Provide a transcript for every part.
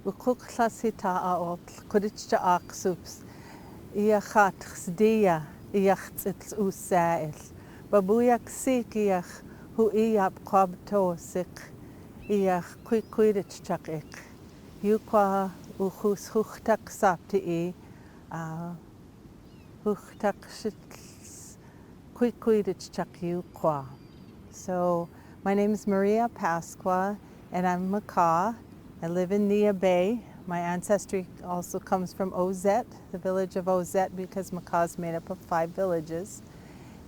Ukuklasita aotl kudicha aksups. Iachat sdia iachts usail. Babuyak sik iach hu iap kwabtosik. Iach quiquidich chakik. Yukwa uchus huchtak sapti huchtak shits quiquidich chak yukwa. So my name is Maria Pasqua and I'm Makah. I live in Nia Bay. My ancestry also comes from Ozet, the village of Ozet, because Makah is made up of 5 villages.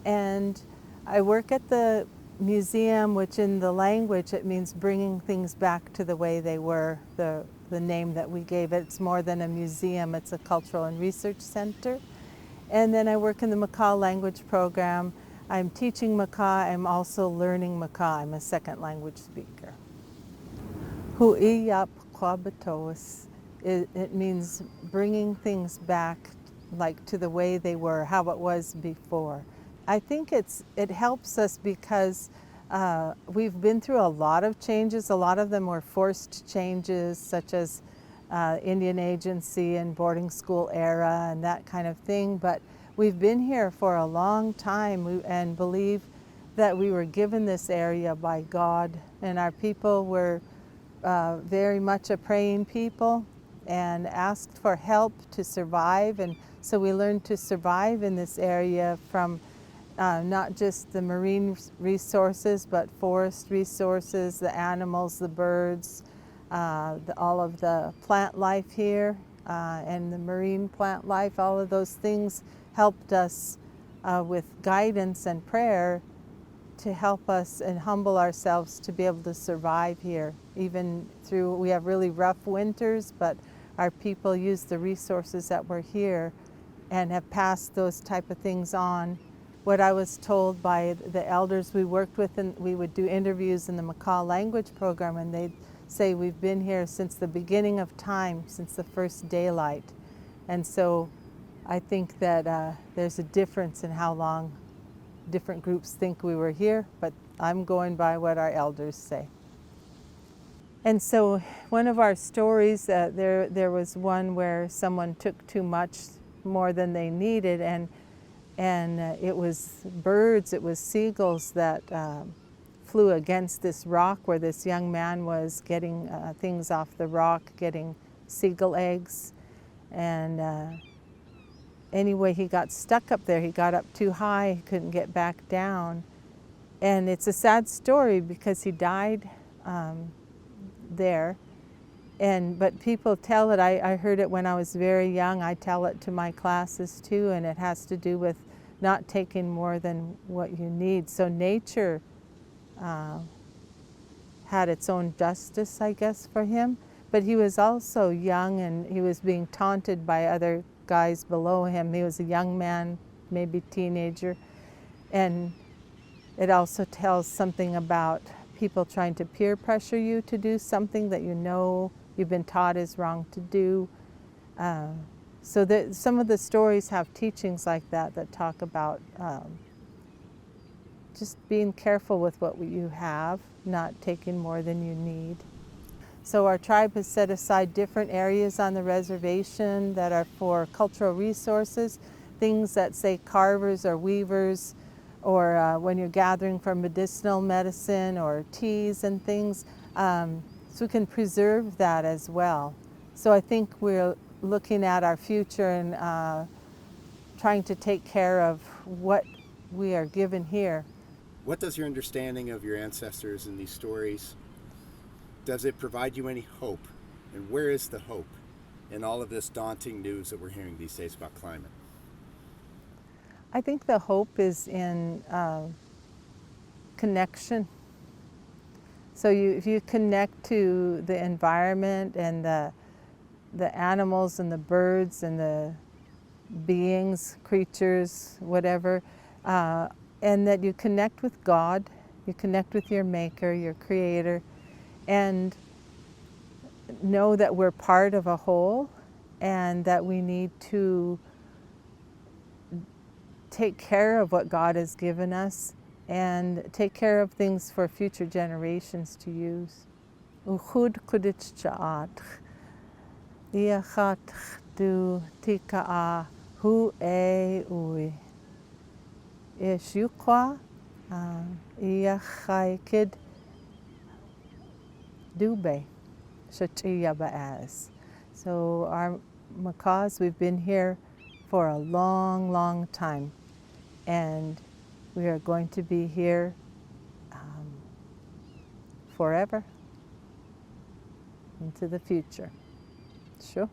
And I work at the museum, which in the language it means bringing things back to the way they were, the name that we gave it. It's more than a museum, it's a cultural and research center. And then I work in the Makah language program. I'm teaching Makah, I'm also learning Makah. I'm a second language speaker. Hu'iyap kwabatos. It means bringing things back like to the way they were, how it was before. I think it helps us because we've been through a lot of changes. A lot of them were forced changes, such as Indian agency and boarding school era and that kind of thing. But we've been here for a long time and believe that we were given this area by God, and our people were very much a praying people and asked for help to survive. And so we learned to survive in this area from not just the marine resources, but forest resources, the animals, the birds, all of the plant life here, and the marine plant life. All of those things helped us with guidance and prayer to help us and humble ourselves to be able to survive here. Even through, we have really rough winters, but our people use the resources that were here and have passed those type of things on. What I was told by the elders we worked with, and we would do interviews in the Makah language program, and they'd say we've been here since the beginning of time, since the first daylight. And so I think that there's a difference in how long different groups think we were here, but I'm going by what our elders say. And so one of our stories, there was one where someone took too much, more than they needed, and it was birds, it was seagulls that flew against this rock where this young man was getting things off the rock, getting seagull eggs. And anyway, he got stuck up there. He got up too high, he couldn't get back down. And it's a sad story because he died there. But people tell it, I heard it when I was very young. I tell it to my classes too, and it has to do with not taking more than what you need. So nature had its own justice, I guess, for him. But he was also young, and he was being taunted by other guys below him. He was a young man, maybe teenager. And it also tells something about people trying to peer pressure you to do something that you know you've been taught is wrong to do. So that some of the stories have teachings like that talk about just being careful with what you have, not taking more than you need. So our tribe has set aside different areas on the reservation that are for cultural resources, things that say carvers or weavers, or when you're gathering for medicinal medicine or teas and things, so we can preserve that as well. So I think we're looking at our future and trying to take care of what we are given here. What does your understanding of your ancestors and these stories, does it provide you any hope? And where is the hope in all of this daunting news that we're hearing these days about climate? I think the hope is in connection. So if you connect to the environment and the animals and the birds and the beings, creatures, whatever, and that you connect with God, you connect with your Maker, your Creator, and know that we're part of a whole and that we need to take care of what God has given us and take care of things for future generations to use. Uchud kudich cha'at. Iachat du tika hu e ui. Ishukwa iachai kid dube shatiya baaz. So our Makahs, we've been here for a long, long time, and we are going to be here forever into the future. Sure.